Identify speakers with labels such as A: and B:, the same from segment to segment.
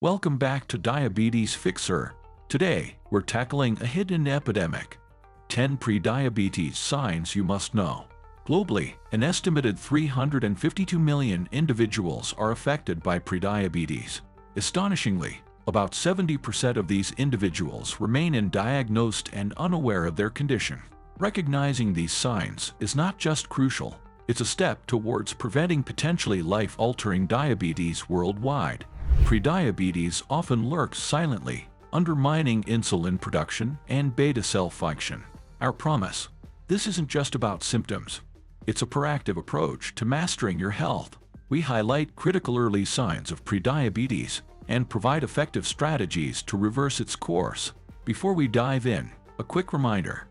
A: Welcome back to Diabetes Fixer. Today, we're tackling a hidden epidemic. 10 prediabetes signs you must know. Globally, an estimated 352 million individuals are affected by prediabetes. Astonishingly, about 70% of these individuals remain undiagnosed and unaware of their condition. Recognizing these signs is not just crucial, it's a step towards preventing potentially life-altering diabetes worldwide. Prediabetes often lurks silently, undermining insulin production and beta cell function. Our promise: this isn't just about symptoms. It's a proactive approach to mastering your health. We highlight critical early signs of prediabetes and provide effective strategies to reverse its course. Before we dive in, a quick reminder.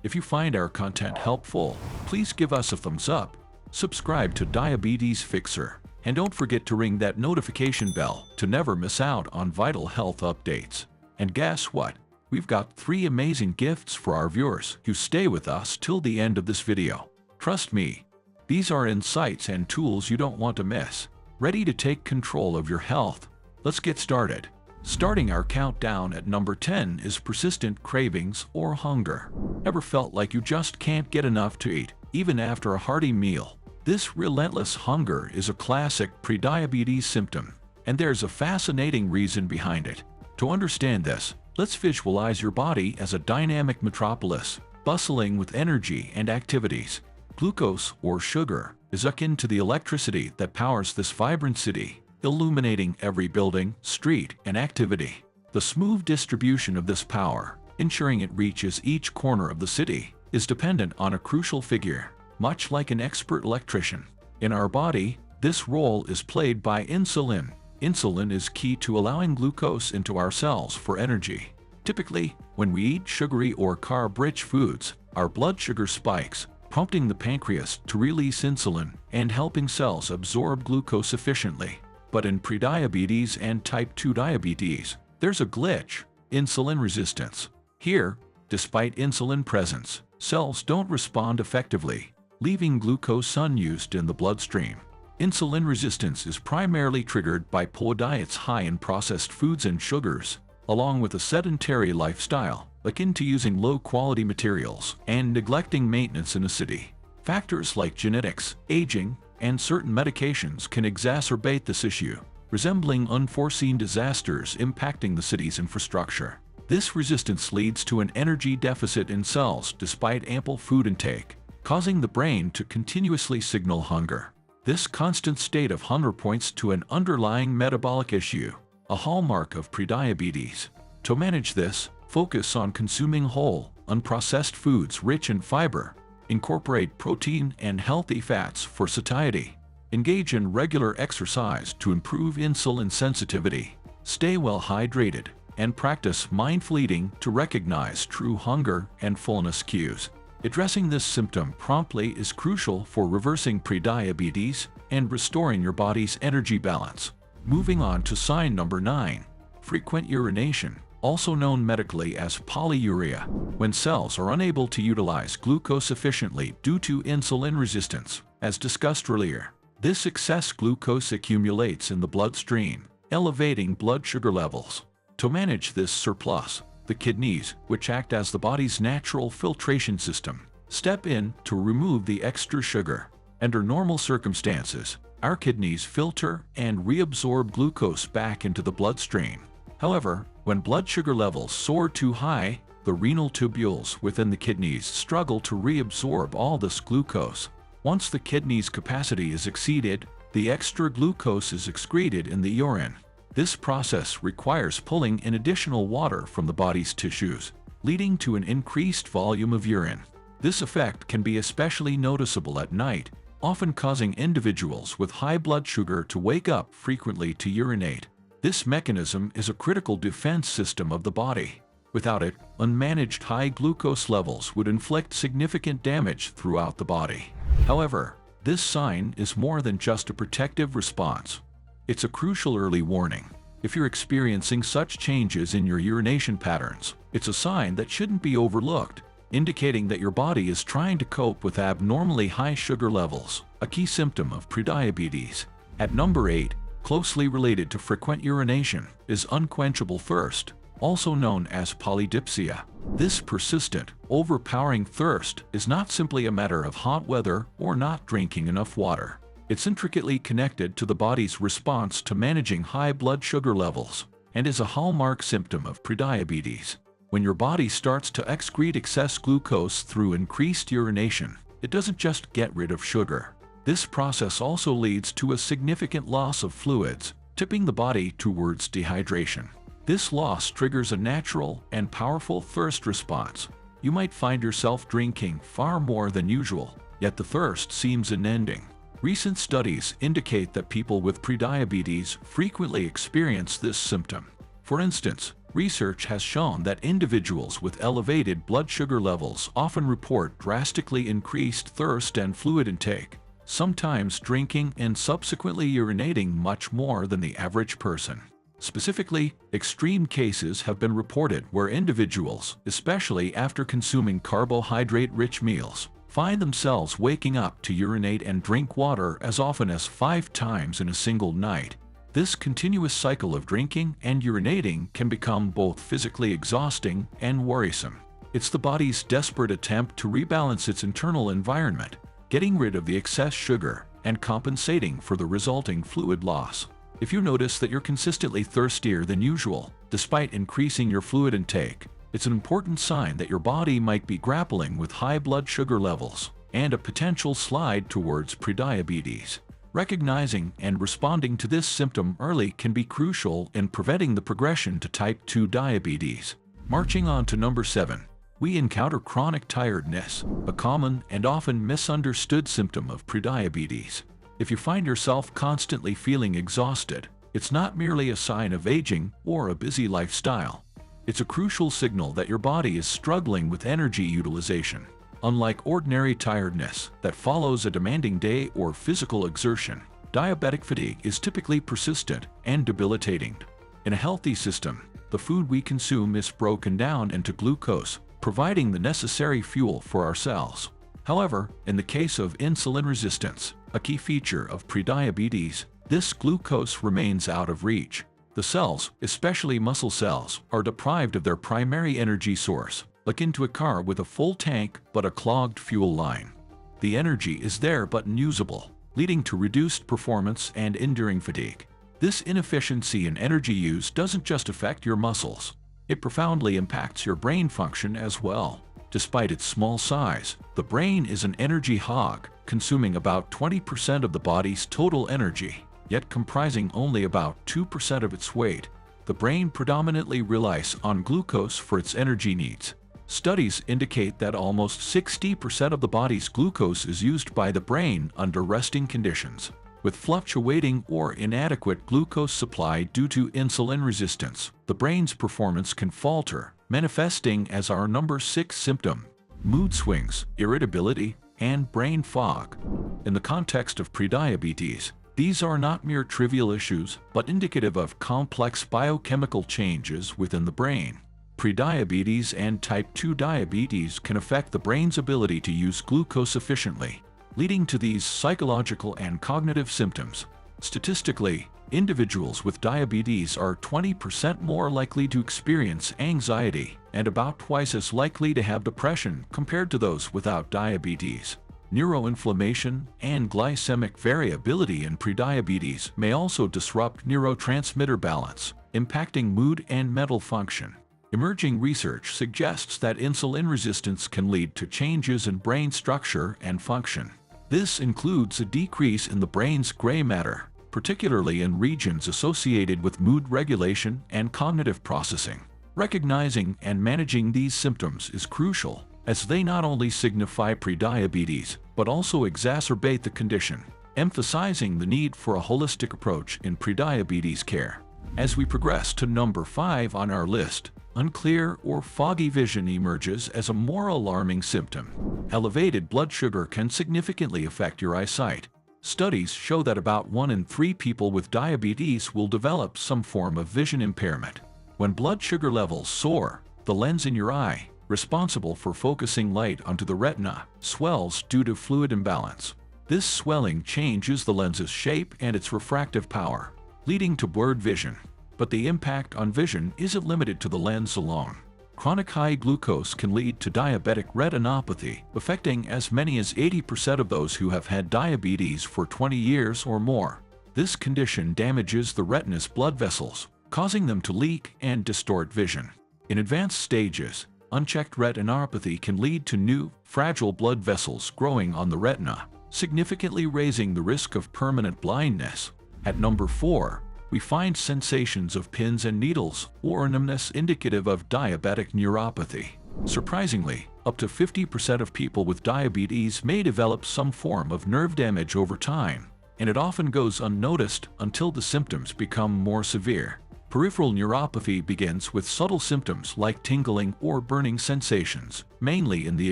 A: If you find our content helpful, please give us a thumbs up, subscribe to Diabetes Fixer, and don't forget to ring that notification bell to never miss out on vital health updates. And guess what? We've got 3 amazing gifts for our viewers who stay with us till the end of this video. Trust me, these are insights and tools you don't want to miss. Ready to take control of your health? Let's get started. Starting our countdown at number 10 is persistent cravings or hunger. Ever felt like you just can't get enough to eat, even after a hearty meal? This relentless hunger is a classic prediabetes symptom, and there's a fascinating reason behind it. To understand this, let's visualize your body as a dynamic metropolis, bustling with energy and activities. Glucose, or sugar, is akin to the electricity that powers this vibrant city, illuminating every building, street, and activity. The smooth distribution of this power, ensuring it reaches each corner of the city, is dependent on a crucial figure, much like an expert electrician. In our body, this role is played by insulin. Insulin is key to allowing glucose into our cells for energy. Typically, when we eat sugary or carb-rich foods, our blood sugar spikes, prompting the pancreas to release insulin and helping cells absorb glucose efficiently. But in prediabetes and type 2 diabetes, there's a glitch: insulin resistance. Here, despite insulin presence, cells don't respond effectively, leaving glucose unused in the bloodstream. Insulin resistance is primarily triggered by poor diets high in processed foods and sugars, along with a sedentary lifestyle, akin to using low-quality materials and neglecting maintenance in a city. Factors like genetics, aging, and certain medications can exacerbate this issue, resembling unforeseen disasters impacting the city's infrastructure. This resistance leads to an energy deficit in cells despite ample food intake, causing the brain to continuously signal hunger. This constant state of hunger points to an underlying metabolic issue, a hallmark of prediabetes. To manage this, focus on consuming whole, unprocessed foods rich in fiber. Incorporate protein and healthy fats for satiety. Engage in regular exercise to improve insulin sensitivity. Stay well hydrated, and practice mindful eating to recognize true hunger and fullness cues. Addressing this symptom promptly is crucial for reversing prediabetes and restoring your body's energy balance. Moving on to sign number 9. Frequent urination, also known medically as polyuria, when cells are unable to utilize glucose efficiently due to insulin resistance. As discussed earlier, this excess glucose accumulates in the bloodstream, elevating blood sugar levels. To manage this surplus, the kidneys, which act as the body's natural filtration system, step in to remove the extra sugar. Under normal circumstances, our kidneys filter and reabsorb glucose back into the bloodstream. However, when blood sugar levels soar too high, the renal tubules within the kidneys struggle to reabsorb all this glucose. Once the kidney's capacity is exceeded, the extra glucose is excreted in the urine. This process requires pulling in additional water from the body's tissues, leading to an increased volume of urine. This effect can be especially noticeable at night, often causing individuals with high blood sugar to wake up frequently to urinate. This mechanism is a critical defense system of the body. Without it, unmanaged high glucose levels would inflict significant damage throughout the body. However, this sign is more than just a protective response. It's a crucial early warning. If you're experiencing such changes in your urination patterns, it's a sign that shouldn't be overlooked, indicating that your body is trying to cope with abnormally high sugar levels, a key symptom of prediabetes. At number 8, closely related to frequent urination, is unquenchable thirst, also known as polydipsia. This persistent, overpowering thirst is not simply a matter of hot weather or not drinking enough water. It's intricately connected to the body's response to managing high blood sugar levels and is a hallmark symptom of prediabetes. When your body starts to excrete excess glucose through increased urination, it doesn't just get rid of sugar. This process also leads to a significant loss of fluids, tipping the body towards dehydration. This loss triggers a natural and powerful thirst response. You might find yourself drinking far more than usual, yet the thirst seems unending. Recent studies indicate that people with prediabetes frequently experience this symptom. For instance, research has shown that individuals with elevated blood sugar levels often report drastically increased thirst and fluid intake, sometimes drinking and subsequently urinating much more than the average person. Specifically, extreme cases have been reported where individuals, especially after consuming carbohydrate-rich meals, find themselves waking up to urinate and drink water as often as 5 times in a single night. This continuous cycle of drinking and urinating can become both physically exhausting and worrisome. It's the body's desperate attempt to rebalance its internal environment, getting rid of the excess sugar and compensating for the resulting fluid loss. If you notice that you're consistently thirstier than usual, despite increasing your fluid intake, it's an important sign that your body might be grappling with high blood sugar levels and a potential slide towards prediabetes. Recognizing and responding to this symptom early can be crucial in preventing the progression to type 2 diabetes. Marching on to number 7, we encounter chronic tiredness, a common and often misunderstood symptom of prediabetes. If you find yourself constantly feeling exhausted, it's not merely a sign of aging or a busy lifestyle. It's a crucial signal that your body is struggling with energy utilization. Unlike ordinary tiredness that follows a demanding day or physical exertion, diabetic fatigue is typically persistent and debilitating. In a healthy system, the food we consume is broken down into glucose, providing the necessary fuel for our cells. However, in the case of insulin resistance, a key feature of prediabetes, this glucose remains out of reach. The cells, especially muscle cells, are deprived of their primary energy source, akin to a car with a full tank but a clogged fuel line. The energy is there but unusable, leading to reduced performance and enduring fatigue. This inefficiency in energy use doesn't just affect your muscles, it profoundly impacts your brain function as well. Despite its small size, the brain is an energy hog, consuming about 20% of the body's total energy, yet comprising only about 2% of its weight. The brain predominantly relies on glucose for its energy needs. Studies indicate that almost 60% of the body's glucose is used by the brain under resting conditions. With fluctuating or inadequate glucose supply due to insulin resistance, the brain's performance can falter, manifesting as our number 6 symptom: mood swings, irritability, and brain fog. In the context of prediabetes, these are not mere trivial issues, but indicative of complex biochemical changes within the brain. Prediabetes and type 2 diabetes can affect the brain's ability to use glucose efficiently, leading to these psychological and cognitive symptoms. Statistically, individuals with diabetes are 20% more likely to experience anxiety and about twice as likely to have depression compared to those without diabetes. Neuroinflammation and glycemic variability in prediabetes may also disrupt neurotransmitter balance, impacting mood and mental function. Emerging research suggests that insulin resistance can lead to changes in brain structure and function. This includes a decrease in the brain's gray matter, particularly in regions associated with mood regulation and cognitive processing. Recognizing and managing these symptoms is crucial, as they not only signify prediabetes, but also exacerbate the condition, emphasizing the need for a holistic approach in prediabetes care. As we progress to number 5 on our list, unclear or foggy vision emerges as a more alarming symptom. Elevated blood sugar can significantly affect your eyesight. Studies show that about 1 in 3 people with diabetes will develop some form of vision impairment. When blood sugar levels soar, the lens in your eye, responsible for focusing light onto the retina, swells due to fluid imbalance. This swelling changes the lens's shape and its refractive power, leading to blurred vision. But the impact on vision isn't limited to the lens alone. Chronic high glucose can lead to diabetic retinopathy, affecting as many as 80% of those who have had diabetes for 20 years or more. This condition damages the retina's blood vessels, causing them to leak and distort vision. In advanced stages, unchecked retinopathy can lead to new, fragile blood vessels growing on the retina, significantly raising the risk of permanent blindness. At number 4, we find sensations of pins and needles or numbness indicative of diabetic neuropathy. Surprisingly, up to 50% of people with diabetes may develop some form of nerve damage over time, and it often goes unnoticed until the symptoms become more severe. Peripheral neuropathy begins with subtle symptoms like tingling or burning sensations, mainly in the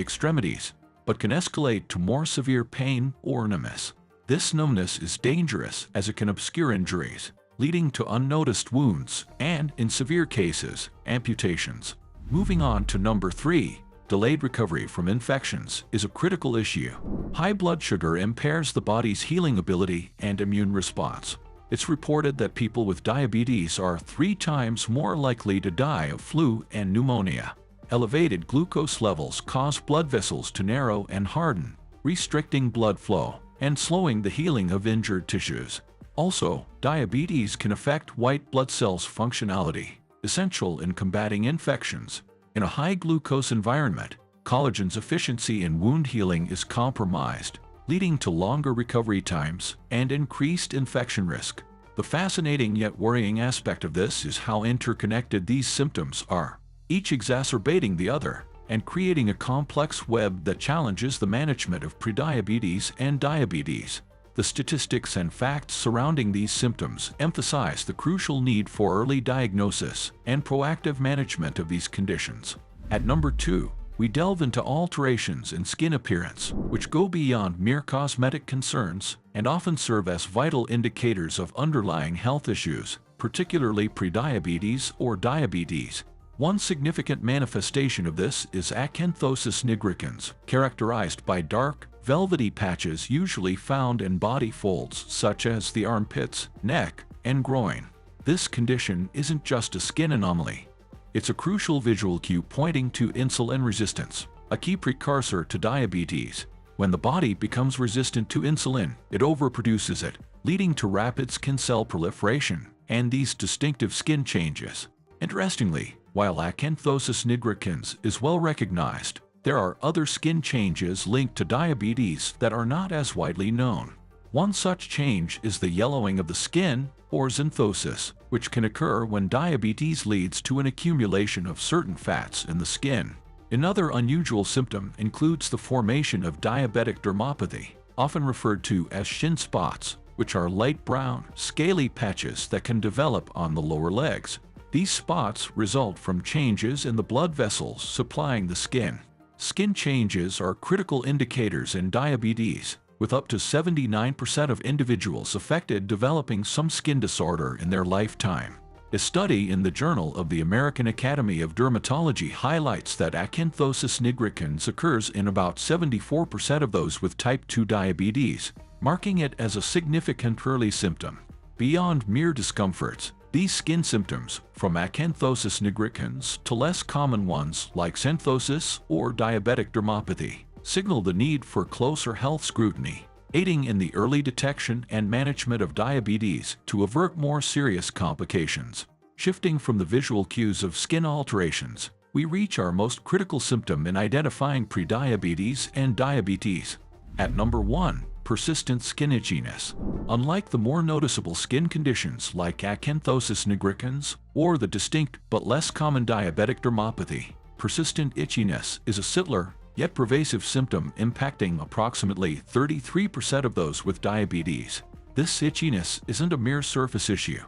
A: extremities, but can escalate to more severe pain or numbness. This numbness is dangerous as it can obscure injuries, leading to unnoticed wounds and, in severe cases, amputations. Moving on to number 3, delayed recovery from infections is a critical issue. High blood sugar impairs the body's healing ability and immune response. It's reported that people with diabetes are 3 times more likely to die of flu and pneumonia. Elevated glucose levels cause blood vessels to narrow and harden, restricting blood flow and slowing the healing of injured tissues. Also, diabetes can affect white blood cells' functionality, essential in combating infections. In a high glucose environment, collagen's efficiency in wound healing is compromised, leading to longer recovery times and increased infection risk. The fascinating yet worrying aspect of this is how interconnected these symptoms are, each exacerbating the other and creating a complex web that challenges the management of prediabetes and diabetes. The statistics and facts surrounding these symptoms emphasize the crucial need for early diagnosis and proactive management of these conditions. At number 2, we delve into alterations in skin appearance, which go beyond mere cosmetic concerns and often serve as vital indicators of underlying health issues, particularly prediabetes or diabetes. One significant manifestation of this is acanthosis nigricans, characterized by dark, velvety patches usually found in body folds such as the armpits, neck, and groin. This condition isn't just a skin anomaly. It's a crucial visual cue pointing to insulin resistance, a key precursor to diabetes. When the body becomes resistant to insulin, it overproduces it, leading to rapid skin cell proliferation and these distinctive skin changes. Interestingly, while acanthosis nigricans is well recognized, there are other skin changes linked to diabetes that are not as widely known. One such change is the yellowing of the skin, or xanthosis, which can occur when diabetes leads to an accumulation of certain fats in the skin. Another unusual symptom includes the formation of diabetic dermopathy, often referred to as shin spots, which are light brown, scaly patches that can develop on the lower legs. These spots result from changes in the blood vessels supplying the skin. Skin changes are critical indicators in diabetes, with up to 79% of individuals affected developing some skin disorder in their lifetime. A study in the Journal of the American Academy of Dermatology highlights that acanthosis nigricans occurs in about 74% of those with type 2 diabetes, marking it as a significant early symptom. Beyond mere discomforts, these skin symptoms, from acanthosis nigricans to less common ones like xanthosis or diabetic dermopathy, signal the need for closer health scrutiny, aiding in the early detection and management of diabetes to avert more serious complications. Shifting from the visual cues of skin alterations, we reach our most critical symptom in identifying prediabetes and diabetes. At number 1, persistent skin itchiness. Unlike the more noticeable skin conditions like acanthosis nigricans or the distinct but less common diabetic dermopathy, persistent itchiness is a subtler yet pervasive symptom impacting approximately 33% of those with diabetes. This itchiness isn't a mere surface issue.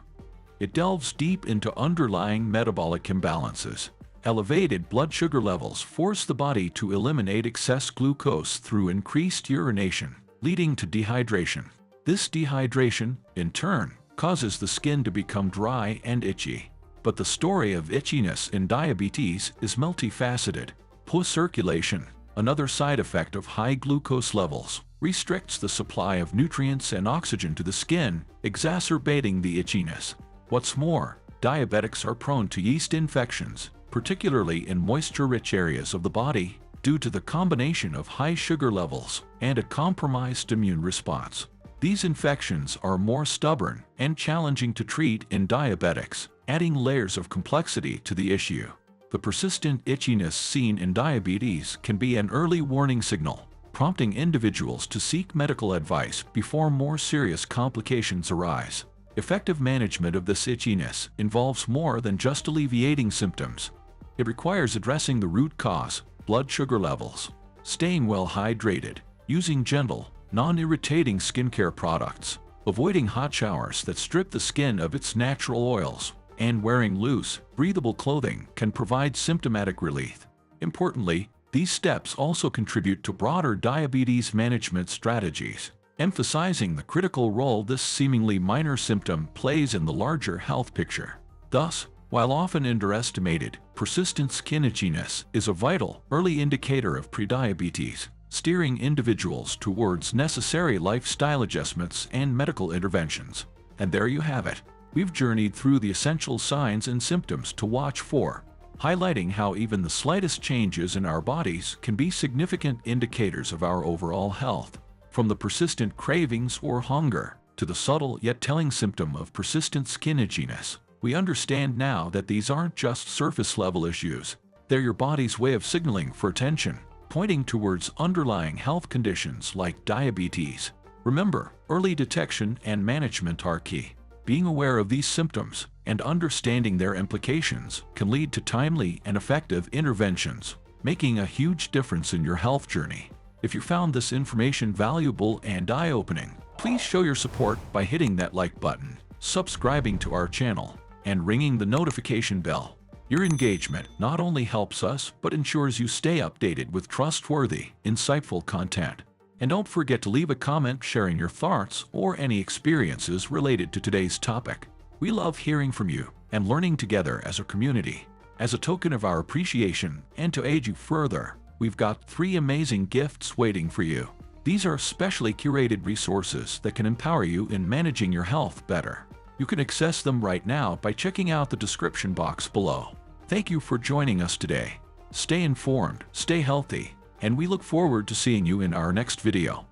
A: It delves deep into underlying metabolic imbalances. Elevated blood sugar levels force the body to eliminate excess glucose through increased urination, leading to dehydration. This dehydration, in turn, causes the skin to become dry and itchy. But the story of itchiness in diabetes is multifaceted. Poor circulation, another side effect of high glucose levels, restricts the supply of nutrients and oxygen to the skin, exacerbating the itchiness. What's more, diabetics are prone to yeast infections, particularly in moisture-rich areas of the body, due to the combination of high sugar levels and a compromised immune response. These infections are more stubborn and challenging to treat in diabetics, adding layers of complexity to the issue. The persistent itchiness seen in diabetes can be an early warning signal, prompting individuals to seek medical advice before more serious complications arise. Effective management of this itchiness involves more than just alleviating symptoms. It requires addressing the root cause, blood sugar levels, staying well hydrated, using gentle, non-irritating skincare products, avoiding hot showers that strip the skin of its natural oils, and wearing loose, breathable clothing can provide symptomatic relief. Importantly, these steps also contribute to broader diabetes management strategies, emphasizing the critical role this seemingly minor symptom plays in the larger health picture. Thus, while often underestimated, persistent skin itchiness is a vital, early indicator of prediabetes, steering individuals towards necessary lifestyle adjustments and medical interventions. And there you have it. We've journeyed through the essential signs and symptoms to watch for, highlighting how even the slightest changes in our bodies can be significant indicators of our overall health. From the persistent cravings or hunger to the subtle yet telling symptom of persistent skin itchiness, we understand now that these aren't just surface-level issues. They're your body's way of signaling for attention, pointing towards underlying health conditions like diabetes. Remember, early detection and management are key. Being aware of these symptoms and understanding their implications can lead to timely and effective interventions, making a huge difference in your health journey. If you found this information valuable and eye-opening, please show your support by hitting that like button, subscribing to our channel, and ringing the notification bell. Your engagement not only helps us, but ensures you stay updated with trustworthy, insightful content. And don't forget to leave a comment sharing your thoughts or any experiences related to today's topic. We love hearing from you and learning together as a community. As a token of our appreciation and to aid you further, we've got 3 amazing gifts waiting for you. These are specially curated resources that can empower you in managing your health better. You can access them right now by checking out the description box below. Thank you for joining us today. Stay informed, stay healthy, and we look forward to seeing you in our next video.